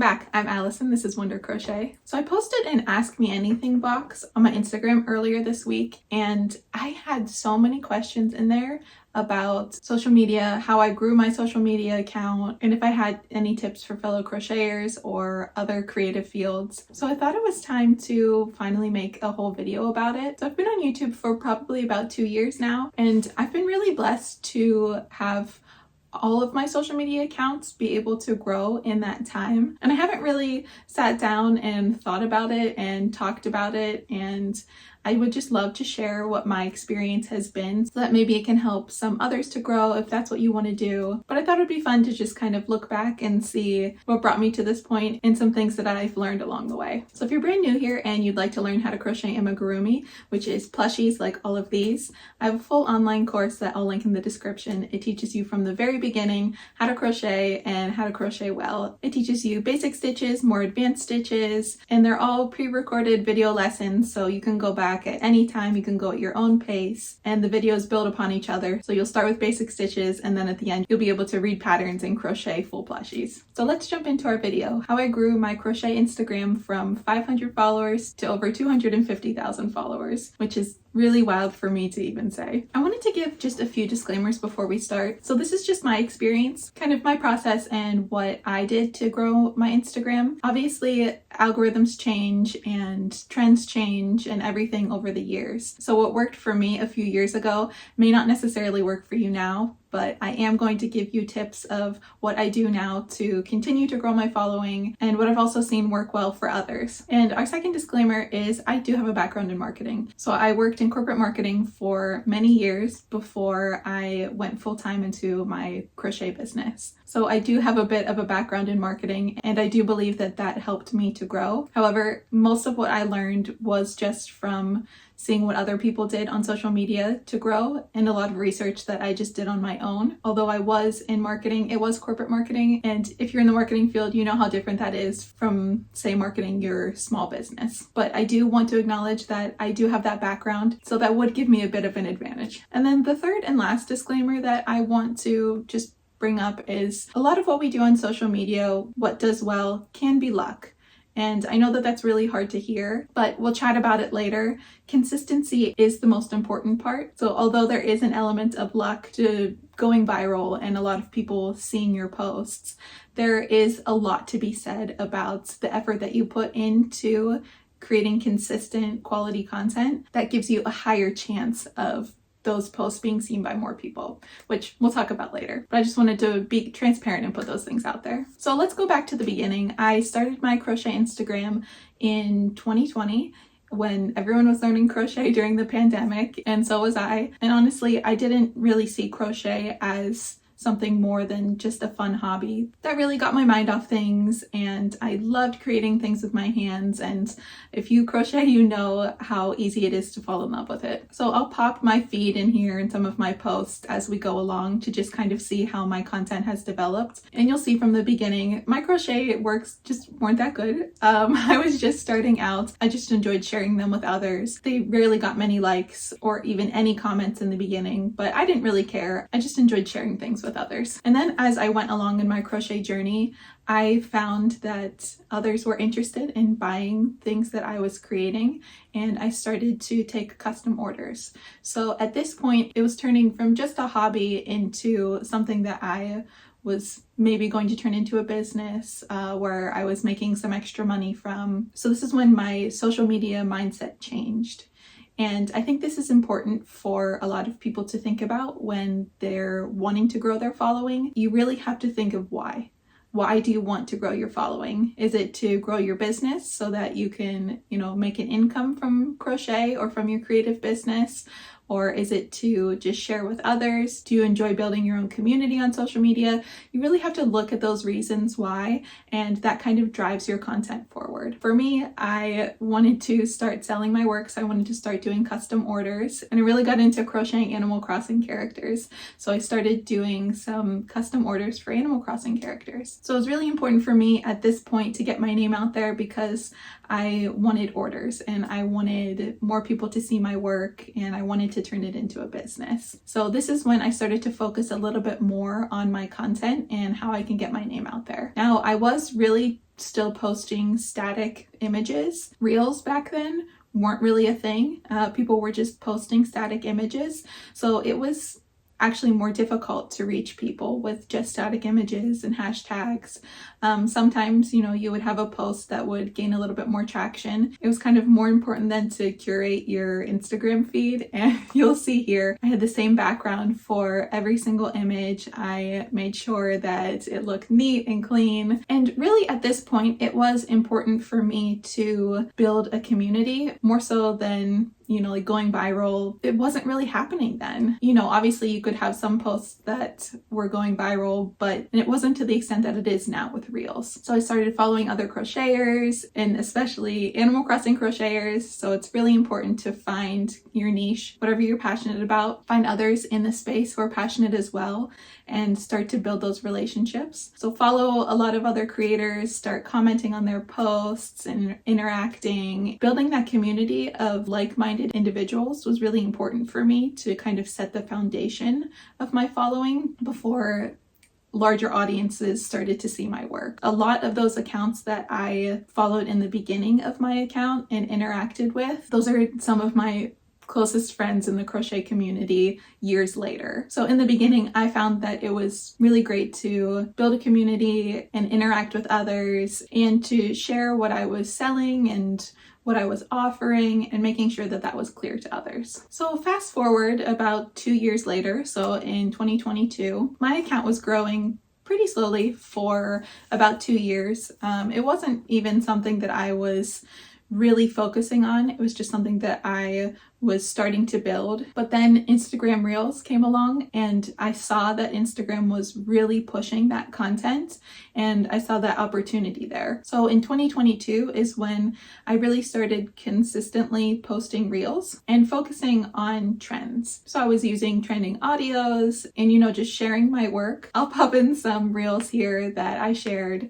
back. I'm Allison. This is Wonder Crochet. So I posted an Ask Me Anything box on my Instagram earlier this week, and I had so many questions in there about social media, how I grew my social media account, and if I had any tips for fellow crocheters or other creative fields. So I thought it was time to finally make a whole video about it. So I've been on YouTube for probably about 2 years now, and I've been really blessed to have all of my social media accounts be able to grow in that time. And I haven't really sat down and thought about it and talked about it, and I would just love to share what my experience has been so that maybe it can help some others to grow if that's what you want to do. But I thought it'd be fun to just kind of look back and see what brought me to this point and some things that I've learned along the way. So if you're brand new here and you'd like to learn how to crochet amigurumi, which is plushies like all of these, I have a full online course that I'll link in the description. It teaches you from the very beginning how to crochet and how to crochet well. It teaches you basic stitches, more advanced stitches, and they're all pre-recorded video lessons, so you can go back at any time, you can go at your own pace, and the videos build upon each other. So you'll start with basic stitches, and then at the end you'll be able to read patterns and crochet full plushies. So let's jump into our video, how I grew my crochet Instagram from 500 followers to over 250,000 followers, which is really wild for me to even say. I wanted to give just a few disclaimers before we start. So this is just my experience, kind of my process and what I did to grow my Instagram. Obviously, algorithms change and trends change and everything over the years. So what worked for me a few years ago may not necessarily work for you now, but I am going to give you tips of what I do now to continue to grow my following and what I've also seen work well for others. And our second disclaimer is I do have a background in marketing. So I worked in corporate marketing for many years before I went full-time into my crochet business. So I do have a bit of a background in marketing, and I do believe that that helped me to grow. However, most of what I learned was just from seeing what other people did on social media to grow, and a lot of research that I just did on my own. Although I was in marketing, it was corporate marketing, and if you're in the marketing field, you know how different that is from, say, marketing your small business. But I do want to acknowledge that I do have that background, so that would give me a bit of an advantage. And then the third and last disclaimer that I want to just bring up is a lot of what we do on social media, what does well, can be luck. And I know that that's really hard to hear, but we'll chat about it later. Consistency is the most important part. So although there is an element of luck to going viral and a lot of people seeing your posts, there is a lot to be said about the effort that you put into creating consistent quality content that gives you a higher chance of those posts being seen by more people, which we'll talk about later. But I just wanted to be transparent and put those things out there. So let's go back to the beginning. I started my crochet Instagram in 2020 when everyone was learning crochet during the pandemic, and so was I. And honestly, I didn't really see crochet as something more than just a fun hobby. That really got my mind off things, and I loved creating things with my hands, and if you crochet, you know how easy it is to fall in love with it. So I'll pop my feed in here and some of my posts as we go along to just kind of see how my content has developed. And you'll see from the beginning, my crochet works just weren't that good. I was just starting out. I just enjoyed sharing them with others. They rarely got many likes or even any comments in the beginning, but I didn't really care. I just enjoyed sharing things with others. And then as I went along in my crochet journey, I found that others were interested in buying things that I was creating, and I started to take custom orders. So at this point, it was turning from just a hobby into something that I was maybe going to turn into a business where I was making some extra money from. So this is when my social media mindset changed. And I think this is important for a lot of people to think about when they're wanting to grow their following. You really have to think of why. Why do you want to grow your following? Is it to grow your business so that you can, make an income from crochet or from your creative business? Or is it to just share with others? Do you enjoy building your own community on social media? You really have to look at those reasons why, and that kind of drives your content forward. For me, I wanted to start selling my works. I wanted to start doing custom orders, and I really got into crocheting Animal Crossing characters. So I started doing some custom orders for Animal Crossing characters. So it was really important for me at this point to get my name out there because I wanted orders and I wanted more people to see my work, and I wanted to turn it into a business. So this is when I started to focus a little bit more on my content and how I can get my name out there. Now, I was really still posting static images. Reels back then weren't really a thing. People were just posting static images. So it was actually more difficult to reach people with just static images and hashtags. Sometimes, you would have a post that would gain a little bit more traction. It was kind of more important than to curate your Instagram feed. And you'll see here, I had the same background for every single image. I made sure that it looked neat and clean. And really at this point, it was important for me to build a community more so than like going viral. It wasn't really happening then. Obviously you could have some posts that were going viral, but it wasn't to the extent that it is now with Reels. So I started following other crocheters, and especially Animal Crossing crocheters. So it's really important to find your niche, whatever you're passionate about, find others in the space who are passionate as well, and start to build those relationships. So follow a lot of other creators, start commenting on their posts and interacting. Building that community of like-minded individuals was really important for me to kind of set the foundation of my following before larger audiences started to see my work. A lot of those accounts that I followed in the beginning of my account and interacted with, those are some of my closest friends in the crochet community years later. So in the beginning, I found that it was really great to build a community and interact with others and to share what I was selling and what I was offering and making sure that that was clear to others. So fast forward about 2 years later, so in 2022, my account was growing pretty slowly for about 2 years. It wasn't even something that I was really focusing on. It was just something that I was starting to build. But then Instagram Reels came along and I saw that Instagram was really pushing that content and I saw that opportunity there. So in 2022 is when I really started consistently posting Reels and focusing on trends. So I was using trending audios and just sharing my work. I'll pop in some Reels here that I shared.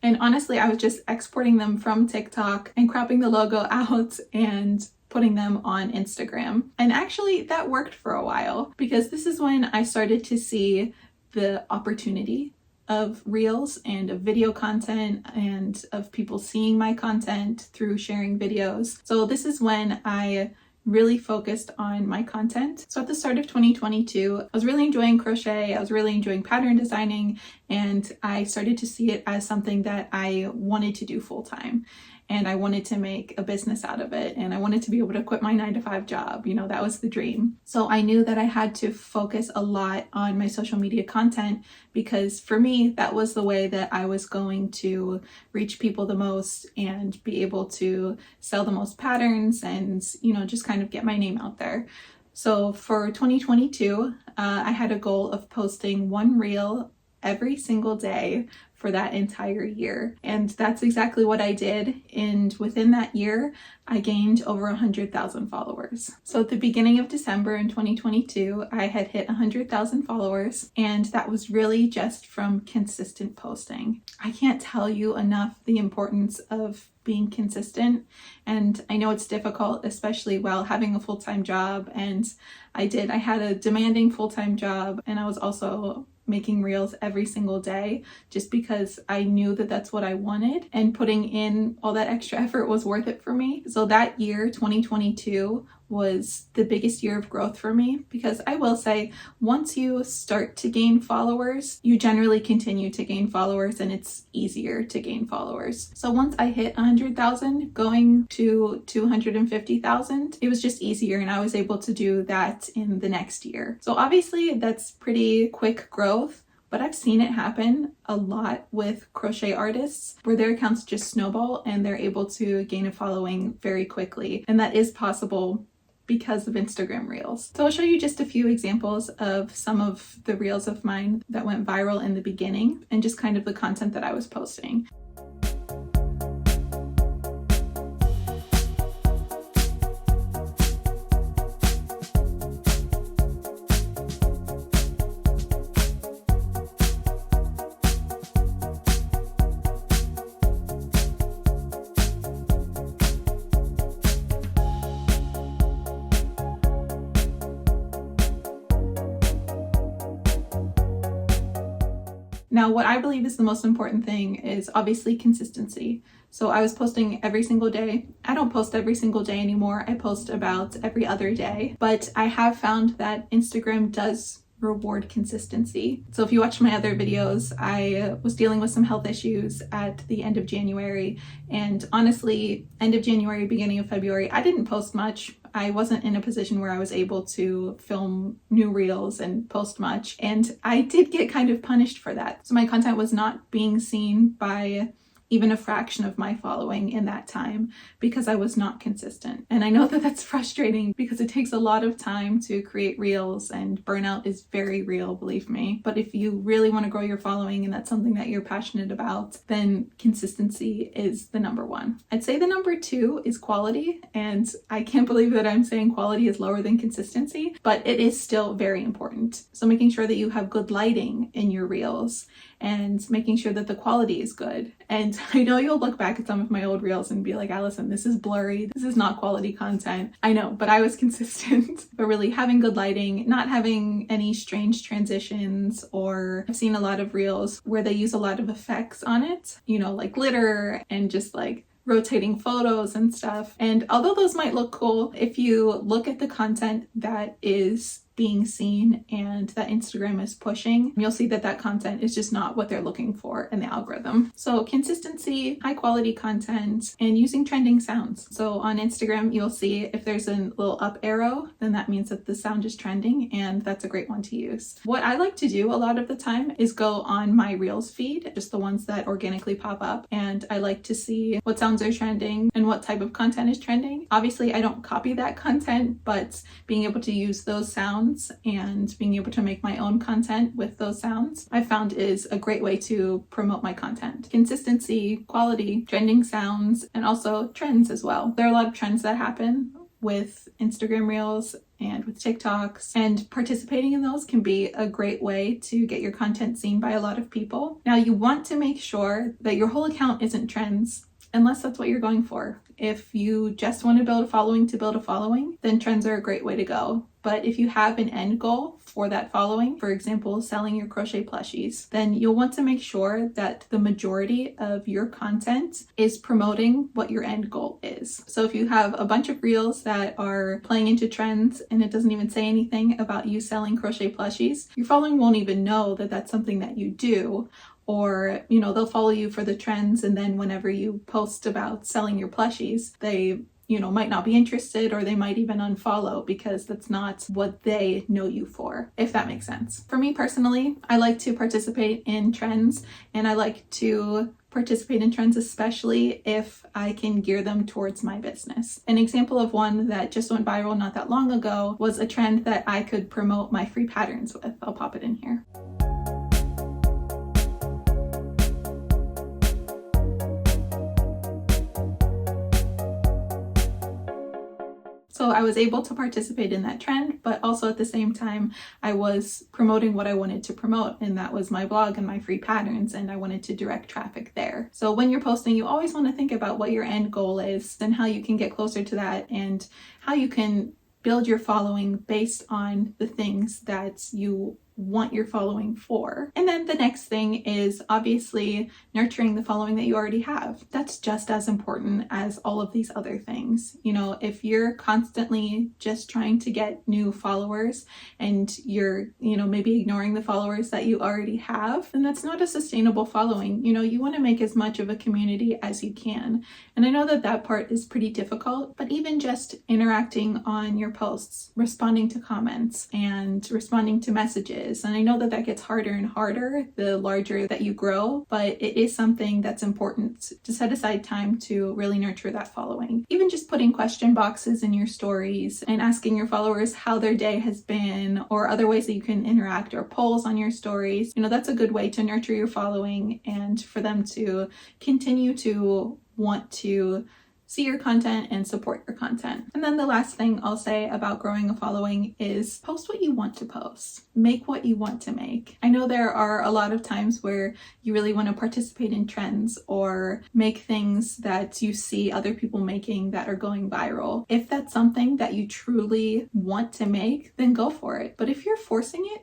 And honestly, I was just exporting them from TikTok and cropping the logo out and putting them on Instagram. And actually that worked for a while because this is when I started to see the opportunity of Reels and of video content and of people seeing my content through sharing videos. So this is when I really focused on my content. So at the start of 2022, I was really enjoying crochet, I was really enjoying pattern designing, and I started to see it as something that I wanted to do full time. And I wanted to make a business out of it. And I wanted to be able to quit my 9-to-5 job. That was the dream. So I knew that I had to focus a lot on my social media content because for me, that was the way that I was going to reach people the most and be able to sell the most patterns and, just kind of get my name out there. So for 2022, I had a goal of posting one reel every single day for that entire year. And that's exactly what I did. And within that year, I gained over 100,000 followers. So at the beginning of December in 2022, I had hit 100,000 followers. And that was really just from consistent posting. I can't tell you enough the importance of being consistent. And I know it's difficult, especially while having a full-time job. And I had a demanding full-time job. And I was also making reels every single day just because I knew that that's what I wanted, and putting in all that extra effort was worth it for me. So that year, 2022, was the biggest year of growth for me because I will say once you start to gain followers, you generally continue to gain followers and it's easier to gain followers. So once I hit 100,000 going to 250,000, it was just easier and I was able to do that in the next year. So obviously that's pretty quick growth, but I've seen it happen a lot with crochet artists where their accounts just snowball and they're able to gain a following very quickly. And that is possible because of Instagram Reels. So I'll show you just a few examples of some of the Reels of mine that went viral in the beginning and just kind of the content that I was posting. Now, what I believe is the most important thing is obviously consistency. So I was posting every single day. I don't post every single day anymore. I post about every other day, but I have found that Instagram does reward consistency. So if you watch my other videos, I was dealing with some health issues at the end of January, and honestly, end of January, beginning of February, I didn't post much. I wasn't in a position where I was able to film new reels and post much, and I did get kind of punished for that. So my content was not being seen by even a fraction of my following in that time because I was not consistent. And I know that that's frustrating because it takes a lot of time to create reels, and burnout is very real, believe me. But if you really want to grow your following and that's something that you're passionate about, then consistency is the number one. I'd say the number two is quality, and I can't believe that I'm saying quality is lower than consistency, but it is still very important. So making sure that you have good lighting in your reels and making sure that the quality is good. And I know you'll look back at some of my old reels and be like, Allison, this is blurry. This is not quality content. I know, but I was consistent. But really having good lighting, not having any strange transitions, or I've seen a lot of reels where they use a lot of effects on it, you know, like glitter and just like rotating photos and stuff. And although those might look cool, if you look at the content that is being seen and that Instagram is pushing, you'll see that that content is just not what they're looking for in the algorithm. So consistency, high quality content, and using trending sounds. So on Instagram, you'll see if there's a little up arrow, then that means that the sound is trending, and that's a great one to use. What I like to do a lot of the time is go on my Reels feed, just the ones that organically pop up, and I like to see what sounds are trending and what type of content is trending. Obviously, I don't copy that content, but being able to use those sounds and being able to make my own content with those sounds, I found is a great way to promote my content. Consistency, quality, trending sounds, and also trends as well. There are a lot of trends that happen with Instagram Reels and with TikToks, and participating in those can be a great way to get your content seen by a lot of people. Now, you want to make sure that your whole account isn't trends, unless that's what you're going for. If you just want to build a following to build a following, then trends are a great way to go. But if you have an end goal for that following, for example, selling your crochet plushies, then you'll want to make sure that the majority of your content is promoting what your end goal is. So if you have a bunch of reels that are playing into trends and it doesn't even say anything about you selling crochet plushies, your following won't even know that that's something that you do. Or, you know, they'll follow you for the trends, and then whenever you post about selling your plushies, they, you know, might not be interested, or they might even unfollow because that's not what they know you for, if that makes sense. For me personally, I like to participate in trends, and I like to participate in trends, especially if I can gear them towards my business. An example of one that just went viral not that long ago was a trend that I could promote my free patterns with. I'll pop it in here. So I was able to participate in that trend, but also at the same time, I was promoting what I wanted to promote, and that was my blog and my free patterns, and I wanted to direct traffic there. So when you're posting, you always want to think about what your end goal is and how you can get closer to that, and how you can build your following based on the things that you want your following for. And then the next thing is obviously nurturing the following that you already have. That's just as important as all of these other things. You know, if you're constantly just trying to get new followers and you're, you know, maybe ignoring the followers that you already have, then that's not a sustainable following. You know, you want to make as much of a community as you can. And I know that that part is pretty difficult, but even just interacting on your posts, responding to comments and responding to messages, is. And I know that that gets harder and harder the larger that you grow, but it is something that's important to set aside time to really nurture that following. Even just putting question boxes in your stories and asking your followers how their day has been, or other ways that you can interact, or polls on your stories, that's a good way to nurture your following and for them to continue to want to see your content and support your content. And then the last thing I'll say about growing a following is post what you want to post. Make what you want to make. I know there are a lot of times where you really want to participate in trends or make things that you see other people making that are going viral. If that's something that you truly want to make, then go for it. But if you're forcing it,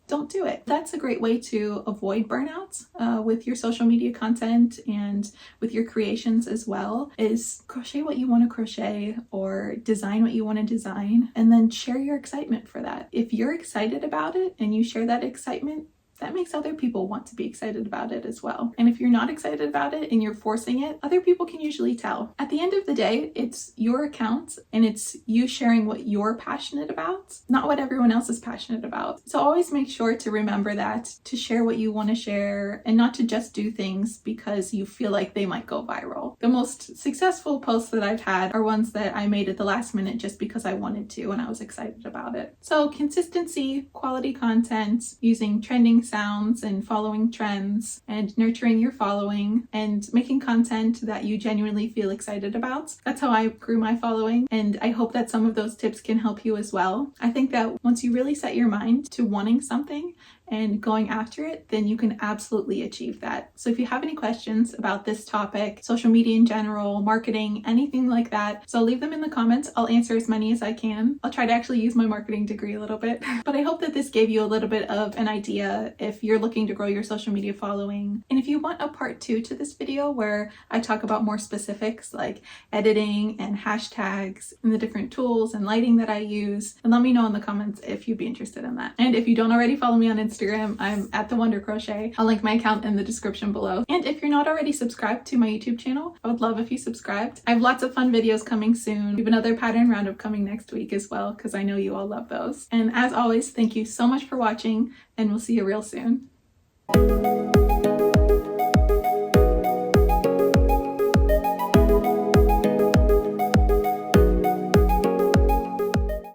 don't do it. That's a great way to avoid burnouts with your social media content and with your creations as well, is crochet what you want to crochet or design what you want to design, and then share your excitement for that. If you're excited about it and you share that excitement, that makes other people want to be excited about it as well. And if you're not excited about it and you're forcing it, other people can usually tell. At the end of the day, it's your account and it's you sharing what you're passionate about, not what everyone else is passionate about. So always make sure to remember that, to share what you want to share and not to just do things because you feel like they might go viral. The most successful posts that I've had are ones that I made at the last minute just because I wanted to and I was excited about it. So consistency, quality content, using trending sounds and following trends and nurturing your following and making content that you genuinely feel excited about. That's how I grew my following, and I hope that some of those tips can help you as well. I think that once you really set your mind to wanting something and going after it, then you can absolutely achieve that. So if you have any questions about this topic, social media in general, marketing, anything like that, so leave them in the comments. I'll answer as many as I can. I'll try to actually use my marketing degree a little bit. But I hope that this gave you a little bit of an idea if you're looking to grow your social media following. And if you want a part 2 to this video where I talk about more specifics like editing and hashtags and the different tools and lighting that I use, then let me know in the comments if you'd be interested in that. And if you don't already follow me on Instagram, I'm at The Wonder Crochet. I'll link my account in the description below. And if you're not already subscribed to my YouTube channel, I would love if you subscribed. I have lots of fun videos coming soon. We have another pattern roundup coming next week as well, because I know you all love those. And as always, thank you so much for watching, and we'll see you real soon.